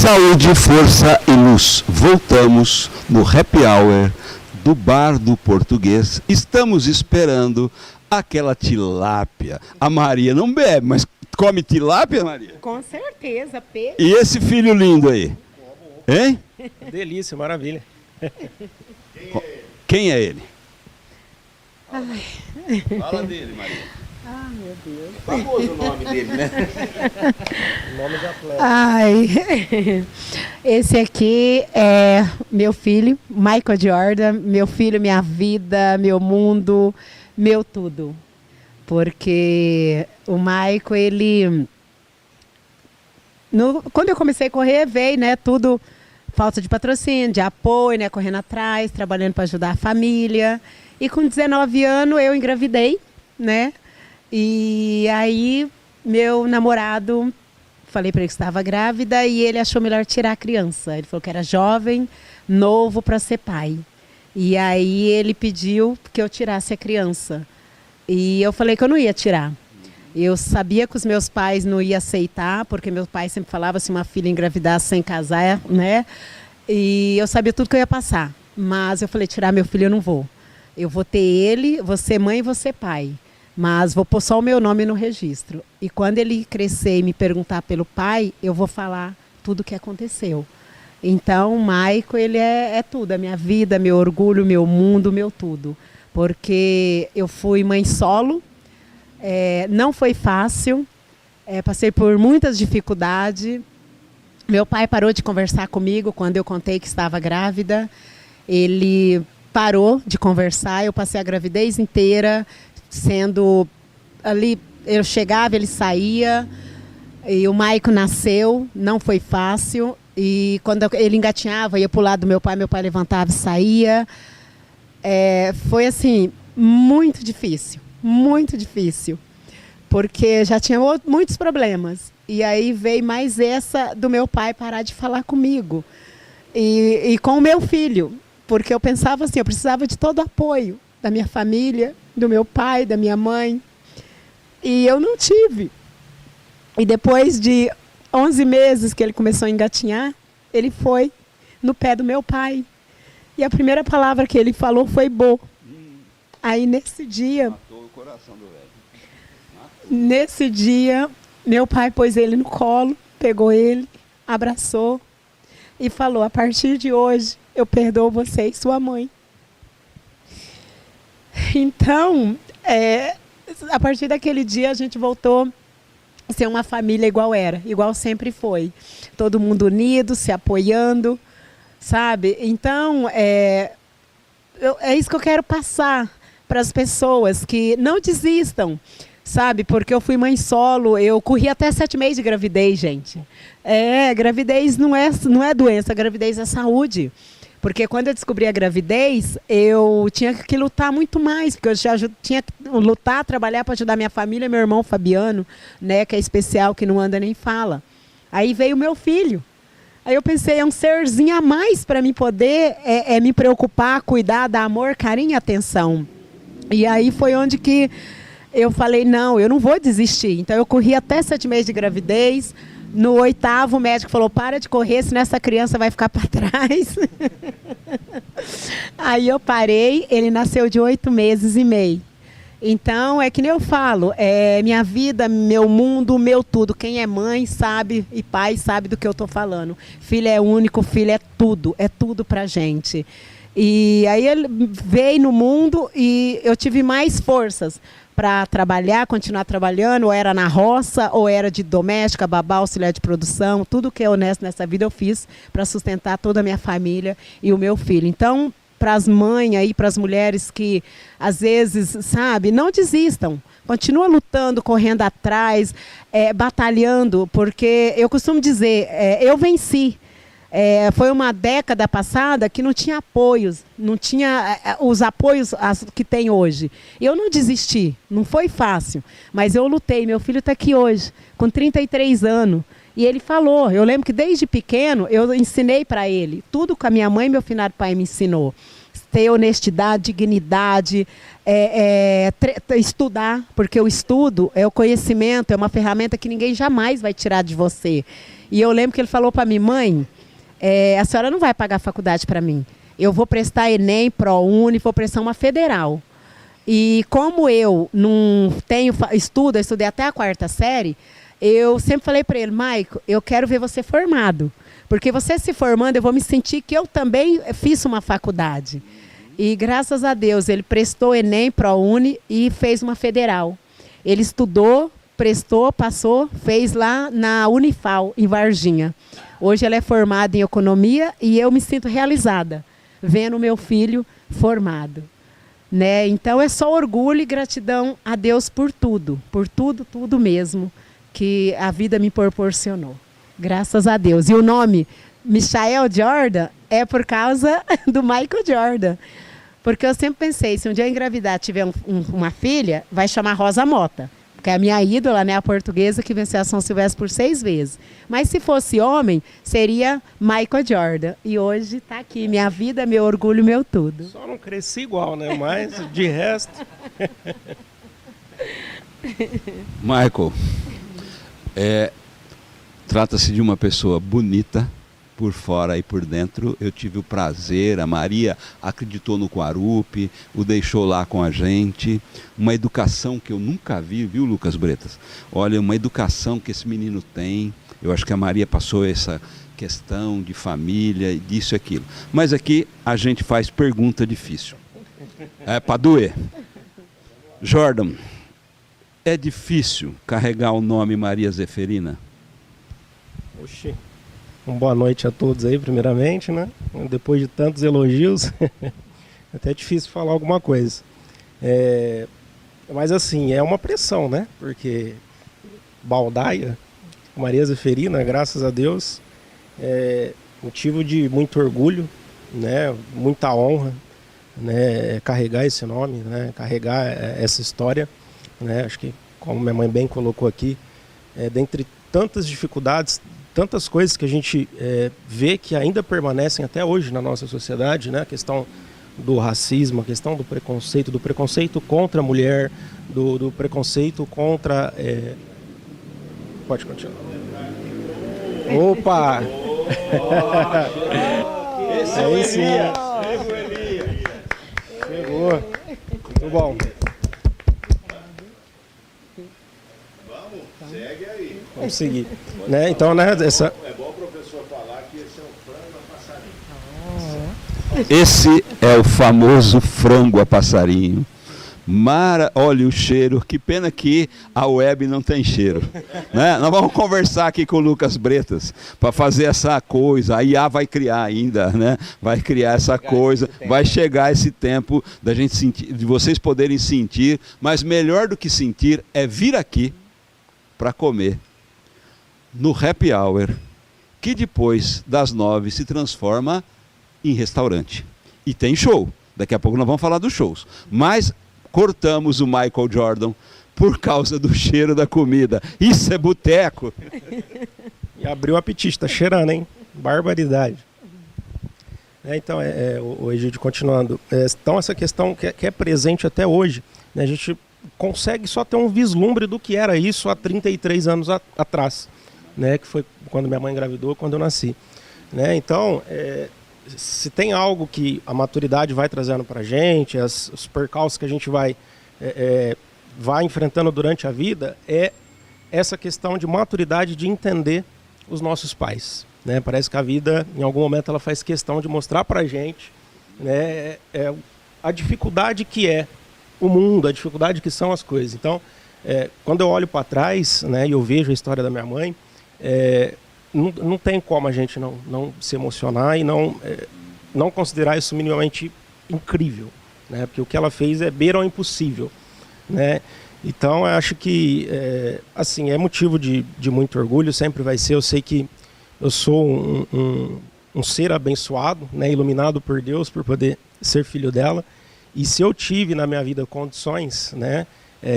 Saúde, força e luz. Voltamos no Happy Hour do Bar do Português. Estamos esperando aquela tilápia. A Maria não bebe, mas come tilápia, Maria? Com certeza, peixe. E esse filho lindo aí? Hein? Delícia, maravilha. Quem é ele? Ai. Fala dele, Maria. Ah, meu Deus. Famoso o nome dele, né? O nome da atleta. Ai, esse aqui é meu filho, Michael Jordan, meu filho, minha vida, meu mundo, meu tudo. Porque o Michael, ele... quando eu comecei a correr, veio, né, tudo, falta de patrocínio, de apoio, né, correndo atrás, trabalhando para ajudar a família. E com 19 anos eu engravidei, né? E aí, meu namorado, falei para ele que estava grávida e ele achou melhor tirar a criança. Ele falou que era jovem, novo para ser pai. E aí ele pediu que eu tirasse a criança. E eu falei que eu não ia tirar. Eu sabia que os meus pais não iam aceitar, porque meu pai sempre falava se uma filha engravidasse sem casar, né? E eu sabia tudo que eu ia passar. Mas eu falei, tirar meu filho eu não vou. Eu vou ter ele, vou ser mãe e vou ser pai. Mas vou pôr só o meu nome no registro. E quando ele crescer e me perguntar pelo pai, eu vou falar tudo o que aconteceu. Então, o Maico, ele é tudo. A minha vida, meu orgulho, meu mundo, meu tudo. Porque eu fui mãe solo, não foi fácil, passei por muitas dificuldades. Meu pai parou de conversar comigo quando eu contei que estava grávida. Ele parou de conversar, eu passei a gravidez inteira sendo ali, eu chegava, ele saía, e o Maico nasceu, não foi fácil, e quando ele engatinhava, ia para o lado do meu pai levantava e saía. Foi assim, muito difícil, porque já tinha muitos problemas, e aí veio mais essa do meu pai parar de falar comigo, e com o meu filho, porque eu pensava assim, eu precisava de todo o apoio da minha família, do meu pai, da minha mãe. E eu não tive. E depois de 11 meses que ele começou a engatinhar, ele foi no pé do meu pai. E a primeira palavra que ele falou foi "bo". Aí nesse dia... Matou o coração do velho. Nesse dia, meu pai pôs ele no colo, pegou ele, abraçou e falou, a partir de hoje, eu perdoo você e sua mãe. Então, a partir daquele dia, a gente voltou a ser uma família igual sempre foi. Todo mundo unido, se apoiando, sabe? Então, é isso que eu quero passar para as pessoas, que não desistam, sabe? Porque eu fui mãe solo, eu corri até 7 meses de gravidez, gente. Gravidez não é doença, gravidez é saúde. Porque quando eu descobri a gravidez, eu tinha que lutar muito mais, porque eu já tinha que lutar, trabalhar para ajudar minha família, meu irmão Fabiano, né, que é especial, que não anda nem fala. Aí veio o meu filho. Aí eu pensei, é um serzinho a mais para mim poder me preocupar, cuidar, dar amor, carinho e atenção. E aí foi onde que eu falei, não, eu não vou desistir. Então eu corri até 7 meses de gravidez. No 8º, o médico falou, para de correr, senão essa criança vai ficar para trás. Aí eu parei, ele nasceu de 8 meses e meio. Então, é que nem eu falo, minha vida, meu mundo, meu tudo. Quem é mãe sabe e pai sabe do que eu estou falando. Filho é único, filho é tudo pra gente. E aí ele veio no mundo e eu tive mais forças para trabalhar, continuar trabalhando, ou era na roça, ou era de doméstica, babá, auxiliar de produção, tudo que é honesto nessa vida eu fiz para sustentar toda a minha família e o meu filho. Então, para as mães aí, para as mulheres que às vezes, sabe, não desistam. Continua lutando, correndo atrás, batalhando, porque eu costumo dizer, eu venci. Foi uma década passada que não tinha apoios, não tinha os apoios que tem hoje. Eu não desisti, não foi fácil, mas eu lutei. Meu filho está aqui hoje, com 33 anos, e ele falou, eu lembro que desde pequeno eu ensinei para ele, tudo que a minha mãe e meu finado pai me ensinou. Ter honestidade, dignidade, estudar, porque o estudo é o conhecimento, é uma ferramenta que ninguém jamais vai tirar de você. E eu lembro que ele falou para mim, mãe, a senhora não vai pagar faculdade para mim. Eu vou prestar Enem, ProUni, vou prestar uma federal. E como eu não tenho estudo, eu estudei até a 4ª série, eu sempre falei para ele, Maico, eu quero ver você formado. Porque você se formando, eu vou me sentir que eu também fiz uma faculdade. E graças a Deus, ele prestou Enem, ProUni e fez uma federal. Ele estudou, prestou, passou, fez lá na Unifal, em Varginha. Hoje ele é formado em economia e eu me sinto realizada, vendo o meu filho formado. Né? Então é só orgulho e gratidão a Deus por tudo, tudo mesmo que a vida me proporcionou. Graças a Deus. E o nome Michael Jordan é por causa do Michael Jordan. Porque eu sempre pensei, se um dia eu engravidar tiver uma filha, vai chamar Rosa Mota. Porque é a minha ídola, né, a portuguesa que venceu a São Silvestre por 6 vezes. Mas se fosse homem, seria Michael Jordan. E hoje está aqui, minha vida, meu orgulho, meu tudo. Só não cresci igual, né? Mas de resto... Michael, trata-se de uma pessoa bonita, por fora e por dentro. Eu tive o prazer, a Maria acreditou no Quarupi, o deixou lá com a gente, uma educação que eu nunca vi, viu, Lucas Bretas? Olha, uma educação que esse menino tem, eu acho que a Maria passou essa questão de família, disso e aquilo. Mas aqui a gente faz pergunta difícil, para doer. Jordan, é difícil carregar o nome Maria Zeferina? Oxi. Boa noite a todos aí, primeiramente, né? Depois de tantos elogios, é até difícil falar alguma coisa. Mas assim, é uma pressão, né? Porque Baldaia, Maria Zeferina, graças a Deus, é motivo de muito orgulho, né? Muita honra, né? Carregar esse nome, né? Carregar essa história, né? Acho que, como minha mãe bem colocou aqui, dentre tantas dificuldades, tantas coisas que a gente vê que ainda permanecem até hoje na nossa sociedade, né? A questão do racismo, a questão do preconceito contra a mulher, do preconceito contra... Pode continuar. Opa! Aí sim. Chegou. Muito bom. Vamos, segue aí. Vamos seguir. Né? Então, né, essa... É bom o professor falar que esse é um frango a passarinho. Esse é o famoso frango a passarinho. Olha o cheiro, que pena que a web não tem cheiro, né? Nós vamos conversar aqui com o Lucas Bretas para fazer essa coisa. A IA vai criar ainda, né? Vai criar essa coisa, vai chegar esse tempo da gente sentir, de vocês poderem sentir, mas melhor do que sentir é vir aqui para comer no happy hour, que depois das 9 se transforma em restaurante e tem show. Daqui a pouco nós vamos falar dos shows, mas cortamos o Michael Jordan por causa do cheiro da comida. Isso é boteco. E abriu o apetite, tá cheirando, hein? Barbaridade. Então, o Egídio, continuando. Então, essa questão que é presente até hoje, né, a gente consegue só ter um vislumbre do que era isso há 33 anos atrás, né, que foi quando minha mãe engravidou, quando eu nasci. Né? Então, se tem algo que a maturidade vai trazendo para a gente, os percalços que a gente vai enfrentando durante a vida, é essa questão de maturidade de entender os nossos pais. Né? Parece que a vida, em algum momento, ela faz questão de mostrar para a gente, né, a dificuldade que é o mundo, a dificuldade que são as coisas. Então, quando eu olho para trás, né, e eu vejo a história da minha mãe, não tem como a gente não se emocionar e não considerar isso minimamente incrível, né? Porque o que ela fez é beira ao impossível, né? Então, eu acho que assim, é motivo de muito orgulho, sempre vai ser. Eu sei que eu sou um ser abençoado, né? Iluminado por Deus por poder ser filho dela. E se eu tive na minha vida condições, né,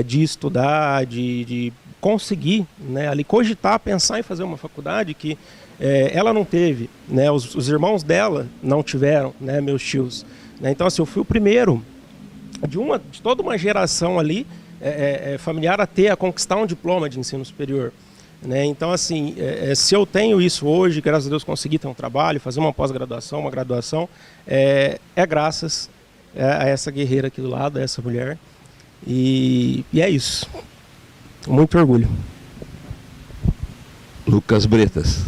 de estudar, de conseguir, né, ali cogitar, pensar em fazer uma faculdade que ela não teve, né, os irmãos dela não tiveram, né, meus tios. Né, então, assim, eu fui o primeiro de toda uma geração ali familiar a conquistar um diploma de ensino superior. né? Então, assim, se eu tenho isso hoje, graças a Deus consegui ter um trabalho, fazer uma pós-graduação, uma graduação, é graças a essa guerreira aqui do lado, a essa mulher. E é isso. Muito orgulho. Lucas Bretas,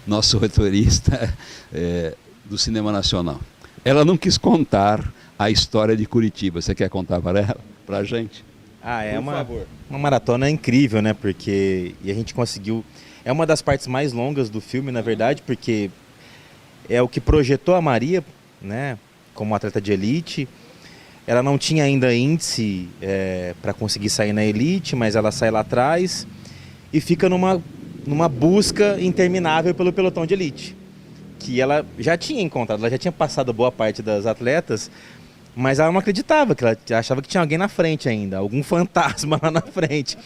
nosso roteirista do Cinema Nacional. Ela não quis contar a história de Curitiba. Você quer contar para ela, para a gente? É uma maratona incrível, né? Porque a gente conseguiu... É uma das partes mais longas do filme, na verdade, porque é o que projetou a Maria, né? Como atleta de elite. Ela não tinha ainda índice para conseguir sair na elite, mas ela sai lá atrás e fica numa busca interminável pelo pelotão de elite, que ela já tinha encontrado, ela já tinha passado boa parte das atletas, mas ela não acreditava, que ela achava que tinha alguém na frente ainda, algum fantasma lá na frente.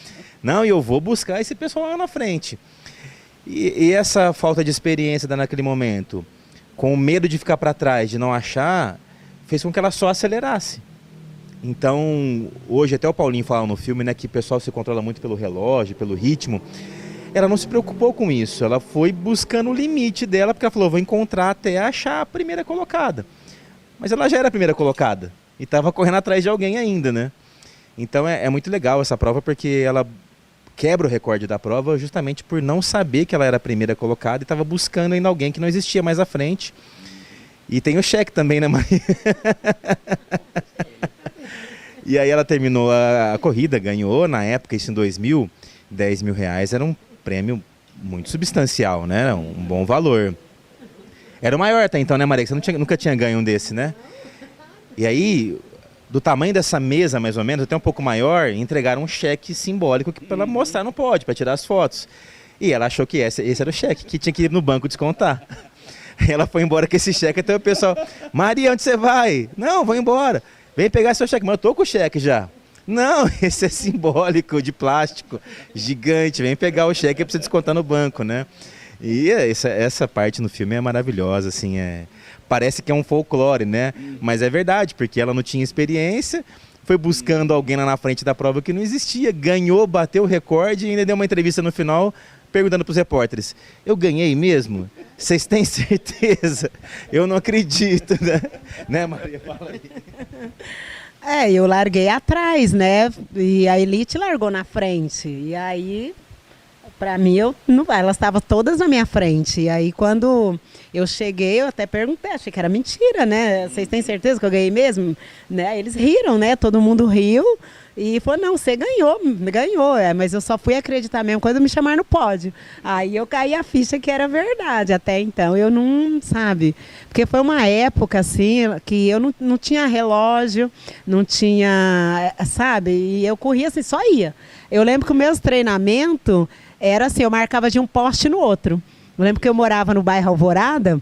Não, eu vou buscar esse pessoal lá na frente. E essa falta de experiência naquele momento, com o medo de ficar para trás, de não achar, fez com que ela só acelerasse. Então, hoje até o Paulinho fala no filme, né, que o pessoal se controla muito pelo relógio, pelo ritmo. Ela não se preocupou com isso, ela foi buscando o limite dela, porque ela falou, vou encontrar até achar a primeira colocada. Mas ela já era a primeira colocada e estava correndo atrás de alguém ainda, né? Então é muito legal essa prova, porque ela quebra o recorde da prova justamente por não saber que ela era a primeira colocada e estava buscando ainda alguém que não existia mais à frente. E tem o cheque também, né, Maria? E aí ela terminou a corrida, ganhou, na época, isso em 2000, R$10 mil, era um prêmio muito substancial, né? Era um bom valor. Era o maior até então, né, Maria? Você nunca tinha ganho um desse, né? E aí, do tamanho dessa mesa, mais ou menos, até um pouco maior, entregaram um cheque simbólico para ela mostrar no pódio, para tirar as fotos. E ela achou que esse era o cheque, que tinha que ir no banco descontar. Ela foi embora com esse cheque, até o pessoal, Maria, onde você vai? Não, vou embora. Vem pegar seu cheque. Mas eu tô com o cheque já. Não, esse é simbólico, de plástico, gigante. Vem pegar o cheque para você descontar no banco, né? E essa parte no filme é maravilhosa, assim, parece que é um folclore, né? Mas é verdade, porque ela não tinha experiência, foi buscando alguém lá na frente da prova que não existia, ganhou, bateu o recorde e ainda deu uma entrevista no final perguntando para os repórteres, eu ganhei mesmo? Vocês têm certeza? Eu não acredito, né, Maria? Fala aí. Eu larguei atrás, né? E a elite largou na frente. E aí, pra mim, elas estavam todas na minha frente. E aí, quando eu cheguei, eu até perguntei, achei que era mentira, né? Vocês têm certeza que eu ganhei mesmo? Né? Eles riram, né? Todo mundo riu. E falou, não, você ganhou, mas eu só fui acreditar mesmo quando me chamaram no pódio. Aí eu caí a ficha que era verdade, até então eu não, sabe, porque foi uma época assim, que eu não tinha relógio, não tinha, sabe, e eu corria assim, só ia. Eu lembro que o meu treinamento era assim, eu marcava de um poste no outro. Eu lembro que eu morava no bairro Alvorada,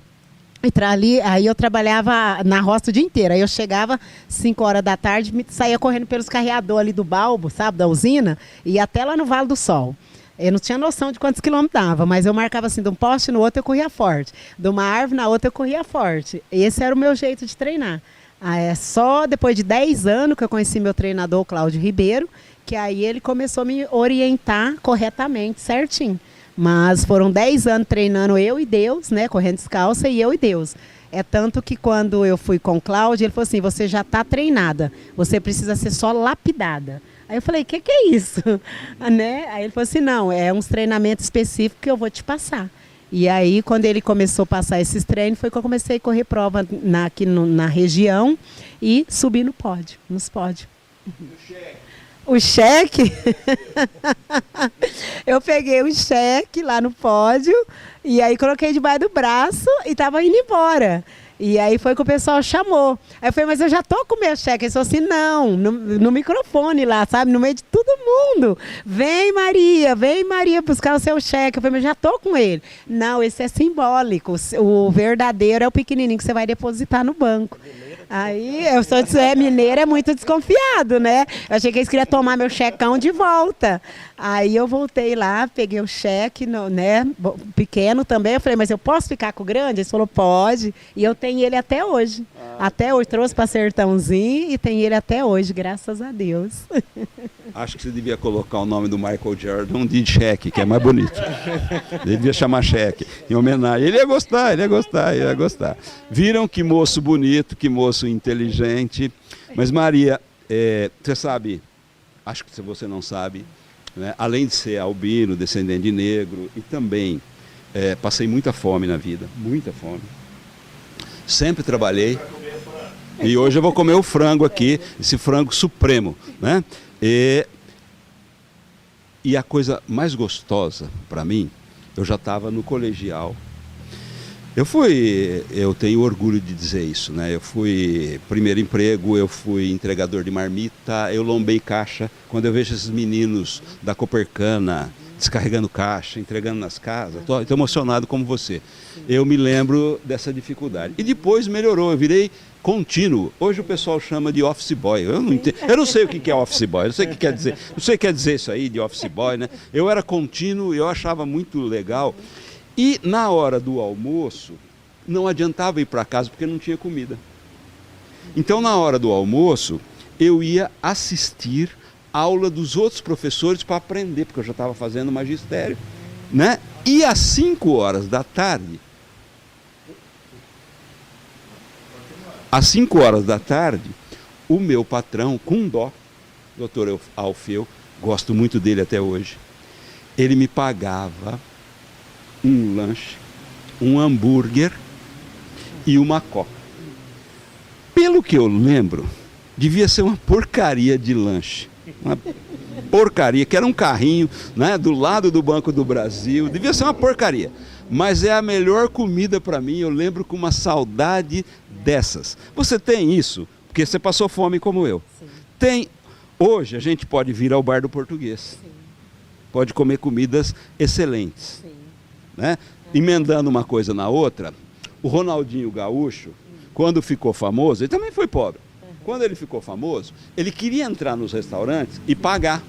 aí eu trabalhava na roça o dia inteiro. Aí eu chegava 5 horas da tarde, saía correndo pelos carreadores ali do Balbo, sabe, da usina, e ia até lá no Vale do Sol. Eu não tinha noção de quantos quilômetros dava, mas eu marcava assim, de um poste no outro eu corria forte, de uma árvore na outra eu corria forte. Esse era o meu jeito de treinar. Só depois de 10 anos que eu conheci meu treinador, Cláudio Ribeiro, que aí ele começou a me orientar corretamente, certinho. Mas foram 10 anos treinando eu e Deus, né? Correndo descalça e eu e Deus. É tanto que quando eu fui com o Cláudio, ele falou assim, você já está treinada, você precisa ser só lapidada. Aí eu falei, o que é isso? Né? Aí ele falou assim, não, é uns treinamentos específicos que eu vou te passar. E aí, quando ele começou a passar esses treinos, foi que eu comecei a correr prova aqui na região e subir no pódio, nos pódios. O cheque? Eu peguei o cheque lá no pódio e aí coloquei debaixo do braço e estava indo embora. E aí foi que o pessoal chamou. Aí eu falei, mas eu já tô com o meu cheque. Ele falou assim, não, no microfone lá, sabe? No meio de todo mundo. Vem Maria buscar o seu cheque. Eu falei, mas já tô com ele. Não, esse é simbólico. O verdadeiro é o pequenininho que você vai depositar no banco. Aí, eu sou mineiro, é muito desconfiado, né? Eu achei que eles queriam tomar meu checão de volta. Aí eu voltei lá, peguei o cheque, né, pequeno também. Eu falei, mas eu posso ficar com o grande? Ele falou, pode. E eu tenho ele até hoje. Até hoje, trouxe para Sertãozinho e tenho ele até hoje, graças a Deus. Acho que você devia colocar o nome do Michael Jordan de cheque, que é mais bonito. Ele devia chamar cheque, em homenagem. Ele ia gostar, ele ia gostar, ele ia gostar. Viram que moço bonito, que moço inteligente. Mas Maria, você sabe, acho que você não sabe, né? Além de ser albino, descendente de negro, e também passei muita fome na vida, muita fome. Sempre trabalhei. E hoje eu vou comer o frango aqui, esse frango supremo, né? E a coisa mais gostosa para mim, eu já estava no colegial. Eu tenho orgulho de dizer isso, né? Eu fui primeiro emprego, eu fui entregador de marmita, eu lombei caixa. Quando eu vejo esses meninos da Copercana descarregando caixa, entregando nas casas, estou emocionado como você. Eu me lembro dessa dificuldade. E depois melhorou, eu virei contínuo. Hoje o pessoal chama de office boy. Eu não sei o que é office boy, eu não sei o que quer dizer. Não sei o que quer dizer isso aí de office boy, né? Eu era contínuo e eu achava muito legal. E na hora do almoço, não adiantava ir para casa porque não tinha comida. Então na hora do almoço, eu ia assistir aula dos outros professores para aprender, porque eu já estava fazendo magistério, né? E às 5 horas da tarde, o meu patrão, com dó, doutor Alfeu, gosto muito dele até hoje, ele me pagava um lanche, um hambúrguer e uma coca. Pelo que eu lembro, devia ser uma porcaria de lanche. Uma porcaria, que era um carrinho, né, do lado do Banco do Brasil, devia ser uma porcaria, mas é a melhor comida para mim, eu lembro com uma saudade dessas. Você tem isso, porque você passou fome como eu. Sim. Hoje a gente pode vir ao bar do português. Sim. Pode comer comidas excelentes. Sim. Né? Emendando uma coisa na outra, o Ronaldinho Gaúcho, quando ficou famoso, ele também foi pobre. Quando ele ficou famoso, ele queria entrar nos restaurantes e pagar.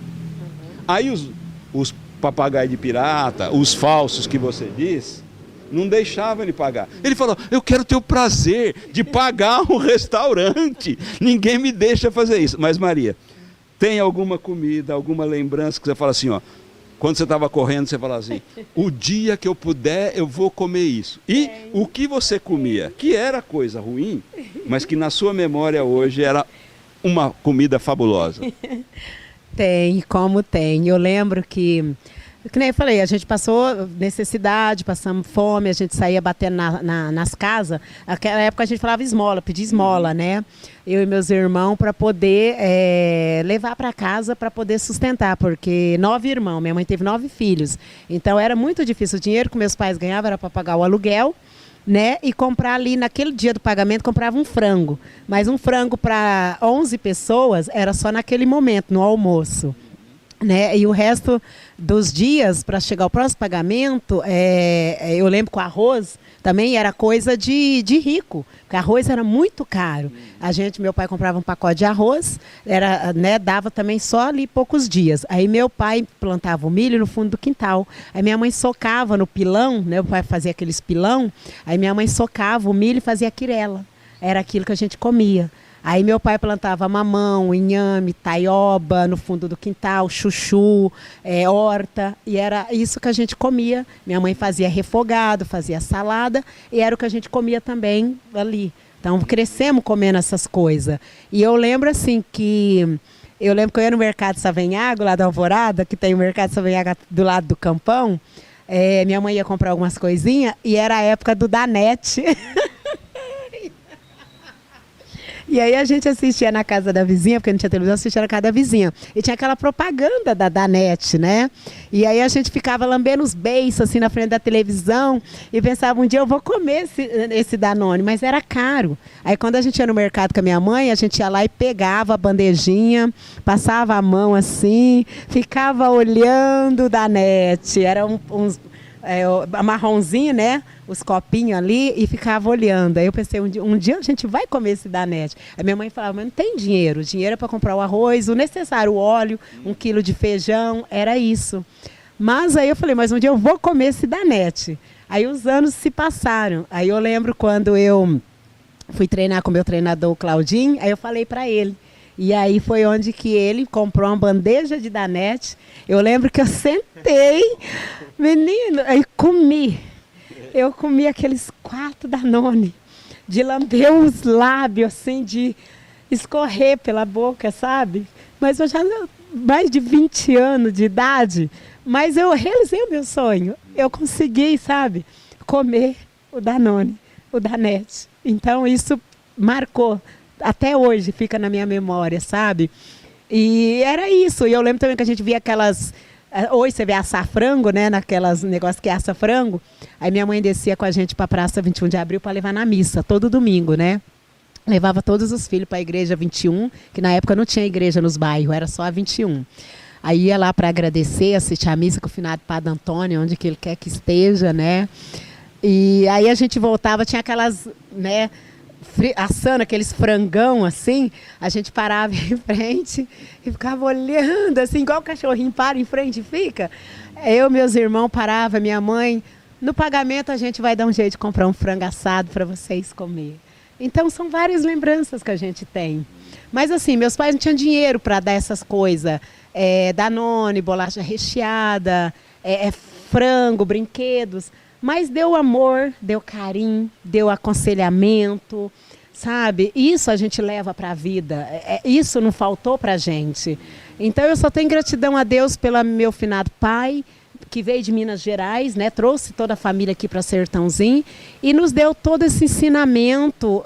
Aí os papagaios de pirata, os falsos que você diz, não deixavam ele pagar. Ele falou, eu quero ter o prazer de pagar um restaurante. Ninguém me deixa fazer isso. Mas Maria, tem alguma comida, alguma lembrança que você fala assim, ó, quando você estava correndo, você falava assim, o dia que eu puder, eu vou comer isso. E o que você comia, que era coisa ruim, mas que na sua memória hoje era uma comida fabulosa. Tem, como tem. Eu lembro que nem eu falei, a gente passou necessidade, passamos fome, a gente saía batendo nas casas. Naquela época a gente falava esmola, pedia esmola, né? Eu e meus irmãos para poder levar para casa para poder sustentar, porque 9 irmãos, minha mãe teve 9 filhos. Então era muito difícil. O dinheiro que meus pais ganhavam era para pagar o aluguel, né? E comprar ali, naquele dia do pagamento, comprava um frango. Mas um frango para 11 pessoas era só naquele momento, no almoço. Né? E o resto dos dias, para chegar ao próximo pagamento, eu lembro que o arroz também era coisa de rico, porque arroz era muito caro. Meu pai comprava um pacote de arroz, né, dava também só ali poucos dias. Aí meu pai plantava o milho no fundo do quintal. Aí minha mãe socava no pilão, né, meu pai fazia aqueles pilão, aí minha mãe socava o milho e fazia quirela. Era aquilo que a gente comia. Aí meu pai plantava mamão, inhame, taioba no fundo do quintal, chuchu, horta, e era isso que a gente comia. Minha mãe fazia refogado, fazia salada, e era o que a gente comia também ali. Então crescemos comendo essas coisas. E eu lembro assim que... Eu lembro que eu ia no Mercado Savenhago, lá da Alvorada, que tem o Mercado Savenhago do lado do Campão. Minha mãe ia comprar algumas coisinhas, e era a época do Danete. E aí a gente assistia na casa da vizinha, porque não tinha televisão, assistia na casa da vizinha. E tinha aquela propaganda da Danete, né? E aí a gente ficava lambendo os beiços, assim, na frente da televisão, e pensava, um dia eu vou comer esse Danone, mas era caro. Aí quando a gente ia no mercado com a minha mãe, a gente ia lá e pegava a bandejinha, passava a mão assim, ficava olhando o Danete. Era uns marronzinho, né? Os copinhos ali e ficava olhando. Aí eu pensei, um dia a gente vai comer esse Danete. Aí minha mãe falava, mas não tem dinheiro. O dinheiro é para comprar o arroz, o necessário, o óleo, 1 quilo de feijão, era isso. Mas aí eu falei, mas um dia eu vou comer esse Danete. Aí os anos se passaram. Aí eu lembro quando eu fui treinar com o meu treinador, o Claudinho, aí eu falei para ele. E aí foi onde que ele comprou uma bandeja de Danete. Eu lembro que eu sentei, menino, aí comi. Eu comi aqueles 4 Danone, de lamber os lábios, assim, de escorrer pela boca, sabe? Mas eu já mais de 20 anos de idade, mas eu realizei o meu sonho. Eu consegui, sabe, comer o Danone, o Danete. Então isso marcou. Até hoje fica na minha memória, sabe? E era isso. E eu lembro também que a gente via aquelas... Hoje você vê assar frango, né? Naquelas negócios que assa frango. Aí minha mãe descia com a gente para a Praça 21 de Abril para levar na missa, todo domingo, né? Levava todos os filhos para a igreja 21, que na época não tinha igreja nos bairros, era só a 21. Aí ia lá para agradecer, assistir a missa com o finado Padre Antônio, onde que ele quer que esteja, né? E aí a gente voltava, tinha aquelas, né... assando aqueles frangão assim, a gente parava em frente e ficava olhando assim, igual o cachorrinho para em frente e fica. Eu, meus irmãos parava, minha mãe, no pagamento a gente vai dar um jeito de comprar um frango assado para vocês comer. Então são várias lembranças que a gente tem. Mas assim, meus pais não tinham dinheiro para dar essas coisas, Danone, bolacha recheada, frango, brinquedos. Mas deu amor, deu carinho, deu aconselhamento, sabe? Isso a gente leva para a vida. Isso não faltou para a gente. Então eu só tenho gratidão a Deus pelo meu finado pai, que veio de Minas Gerais, né? Trouxe toda a família aqui para Sertãozinho e nos deu todo esse ensinamento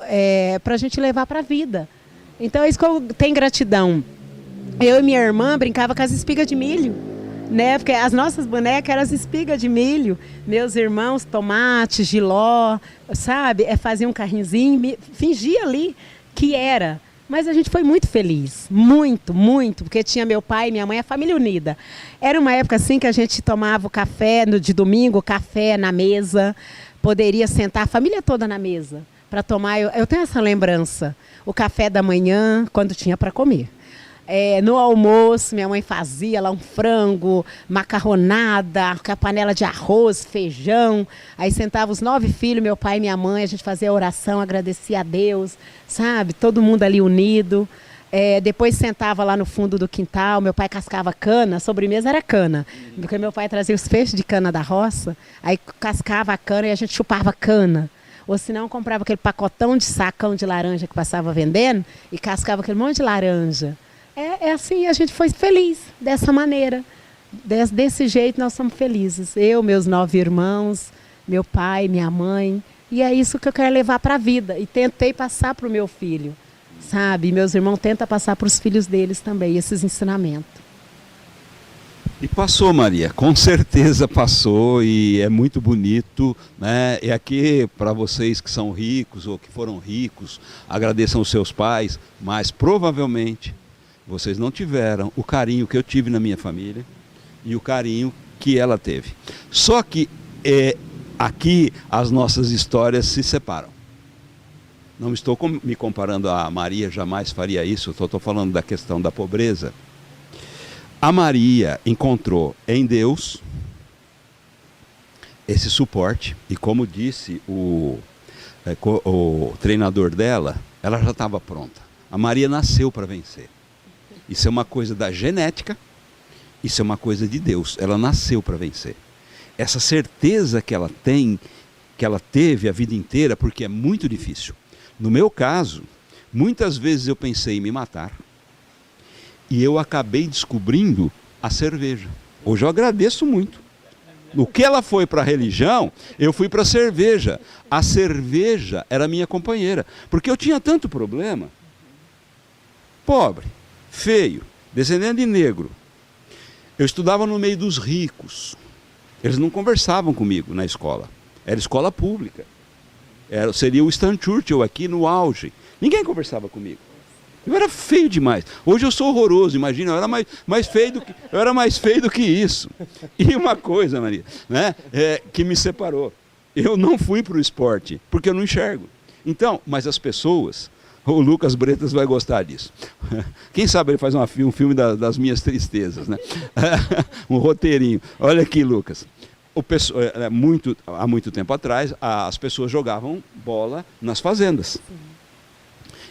para a gente levar para a vida. Então é isso que eu tenho gratidão. Eu e minha irmã brincava com as espigas de milho. Né? Porque as nossas bonecas eram as espigas de milho, meus irmãos, tomate, jiló, sabe? Fazia um carrinhozinho, fingia ali que era. Mas a gente foi muito feliz, muito, muito, porque tinha meu pai e minha mãe, a família unida. Era uma época assim que a gente tomava o café de domingo, café na mesa, poderia sentar a família toda na mesa para tomar. Eu tenho essa lembrança, o café da manhã, quando tinha para comer. No almoço, minha mãe fazia lá um frango, macarronada, com a panela de arroz, feijão. Aí sentava os 9 filhos, meu pai e minha mãe, a gente fazia a oração, agradecia a Deus, sabe? Todo mundo ali unido. Depois sentava lá no fundo do quintal, meu pai cascava cana, a sobremesa era cana. Porque meu pai trazia os feixes de cana da roça, aí cascava a cana e a gente chupava cana. Ou senão comprava aquele pacotão de sacão de laranja que passava vendendo e cascava aquele monte de laranja. Assim, a gente foi feliz dessa maneira. Desse jeito nós somos felizes. Eu, meus 9 irmãos, meu pai, minha mãe. E é isso que eu quero levar para a vida. E tentei passar para o meu filho, sabe? E meus irmãos tentam passar para os filhos deles também, esses ensinamentos. E passou, Maria, com certeza passou e é muito bonito, né? E aqui, para vocês que são ricos ou que foram ricos, agradeçam os seus pais, mas provavelmente vocês não tiveram o carinho que eu tive na minha família e o carinho que ela teve. Só que aqui as nossas histórias se separam. Não estou me comparando a Maria, jamais faria isso, estou falando da questão da pobreza. A Maria encontrou em Deus esse suporte e, como disse o treinador dela, ela já estava pronta. A Maria nasceu para vencer. Isso é uma coisa da genética, isso é uma coisa de Deus. Ela nasceu para vencer. Essa certeza que ela tem, que ela teve a vida inteira, porque é muito difícil. No meu caso, muitas vezes eu pensei em me matar e eu acabei descobrindo a cerveja. Hoje eu agradeço muito. No que ela foi para a religião, eu fui para a cerveja. A cerveja era minha companheira, porque eu tinha tanto problema. Pobre, feio, descendente de negro. Eu estudava no meio dos ricos. Eles não conversavam comigo na escola. Era escola pública. Seria o Stan Churchill aqui no auge. Ninguém conversava comigo. Eu era feio demais. Hoje eu sou horroroso, imagina, eu era mais feio do que isso. E uma coisa, Maria, né, que me separou. Eu não fui para o esporte, porque eu não enxergo. Então, mas as pessoas, o Lucas Bretas vai gostar disso. Quem sabe ele faz um filme das minhas tristezas, né? Um roteirinho. Olha aqui, Lucas. Há muito tempo atrás, as pessoas jogavam bola nas fazendas.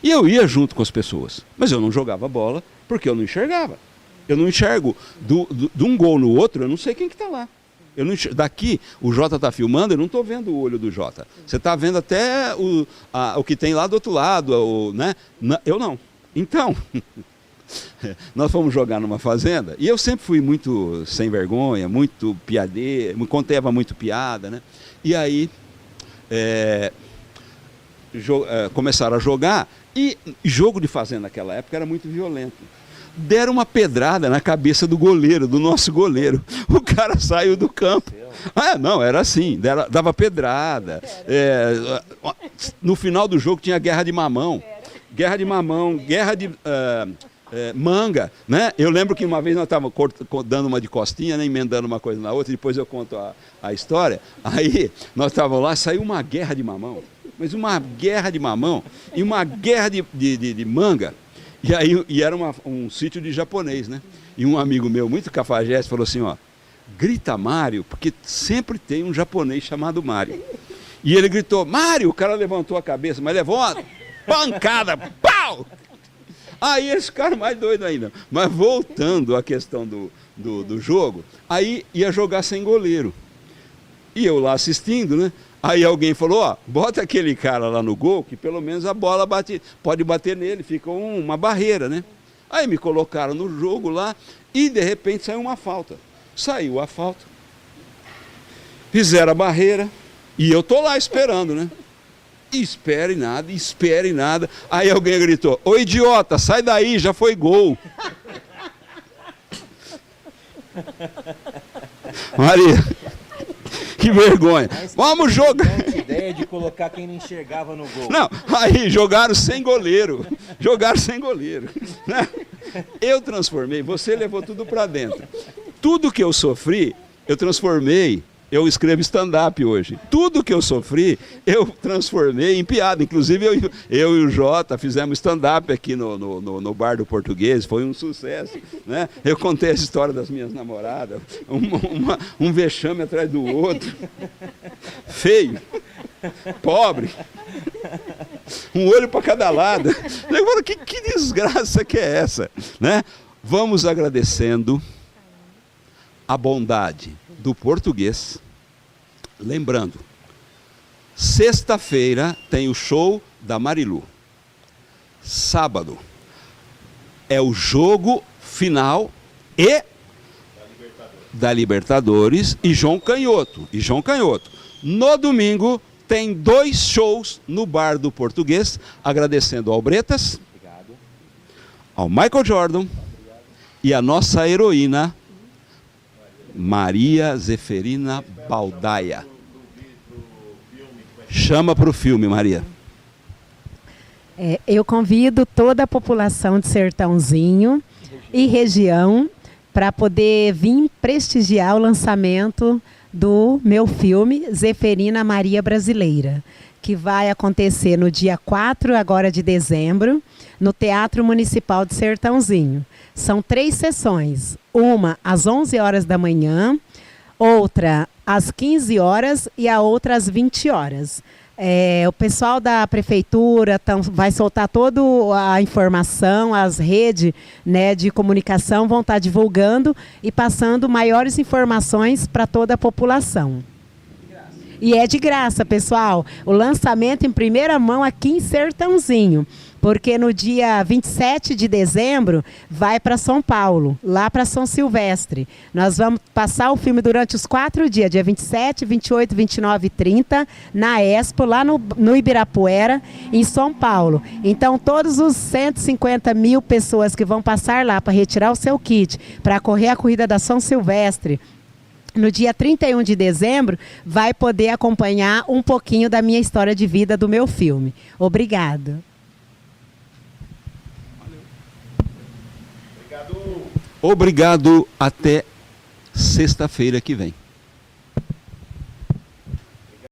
E eu ia junto com as pessoas, mas eu não jogava bola porque eu não enxergava. Eu não enxergo de um gol no outro, eu não sei quem que está lá. Daqui, o Jota está filmando, eu não estou vendo o olho do Jota. Você está vendo até o que tem lá do outro lado, né? Eu não. Então, nós fomos jogar numa fazenda, e eu sempre fui muito sem vergonha, muito piadeiro, contava muito piada, né? E aí, começaram a jogar, e jogo de fazenda naquela época era muito violento. Deram uma pedrada na cabeça do goleiro, do nosso goleiro. O cara saiu do campo. Não, era assim, dava pedrada. No final do jogo tinha guerra de mamão. Guerra de mamão, guerra de manga, né? Eu lembro que uma vez nós estávamos dando uma de costinha, né, emendando uma coisa na outra, depois eu conto a história. Aí nós estávamos lá, saiu uma guerra de mamão. Mas uma guerra de mamão e uma guerra de manga. E era um sítio de japonês, né? E um amigo meu, muito cafajeste, falou assim, ó, grita Mário, porque sempre tem um japonês chamado Mário. E ele gritou, Mário! O cara levantou a cabeça, mas levou uma pancada, pau! Aí eles ficaram mais doidos ainda. Mas voltando à questão do jogo, aí ia jogar sem goleiro. E eu lá assistindo, né? Aí alguém falou, ó, bota aquele cara lá no gol, que pelo menos a bola pode bater nele, fica uma barreira, né? Aí me colocaram no jogo lá e de repente saiu uma falta. Saiu a falta, fizeram a barreira e eu tô lá esperando, né? Espere nada. Aí alguém gritou, ô idiota, sai daí, já foi gol. Maria... Que vergonha. Vamos jogar. Que ideia de colocar quem não enxergava no gol. Não, aí jogaram sem goleiro. Né? Eu transformei, você levou tudo para dentro. Tudo que eu sofri, eu transformei. Eu escrevo stand-up hoje. Tudo que eu sofri, eu transformei em piada. Inclusive, eu e o Jota fizemos stand-up aqui no Bar do Português. Foi um sucesso, né? Eu contei a história das minhas namoradas. Um vexame atrás do outro. Feio. Pobre. Um olho para cada lado. Agora, que desgraça que é essa? Né? Vamos agradecendo a bondade do Português. Lembrando, sexta-feira tem o show da Marilu. Sábado é o jogo final da Libertadores e João Canhoto. No domingo tem 2 shows no Bar do Português, agradecendo ao Bretas, ao Michael Jordan e a nossa heroína Maria Zeferina Baldaia. Chama para o filme, Maria. Eu convido toda a população de Sertãozinho e região para poder vir prestigiar o lançamento do meu filme Zeferina Maria Brasileira, que vai acontecer no dia 4 agora de dezembro, no Teatro Municipal de Sertãozinho. São 3 sessões, uma às 11 horas da manhã, outra às 15 horas e a outra às 20 horas. O pessoal da prefeitura vai soltar toda a informação, as redes, né, de comunicação vão estar divulgando e passando maiores informações para toda a população. E é de graça, pessoal. O lançamento em primeira mão aqui em Sertãozinho. Porque no dia 27 de dezembro vai para São Paulo, lá para São Silvestre. Nós vamos passar o filme durante os 4 dias, dia 27, 28, 29 e 30, na Expo, lá no Ibirapuera, em São Paulo. Então, todos os 150 mil pessoas que vão passar lá para retirar o seu kit, para correr a corrida da São Silvestre, no dia 31 de dezembro, vai poder acompanhar um pouquinho da minha história de vida do meu filme. Obrigada. Obrigado, até sexta-feira que vem.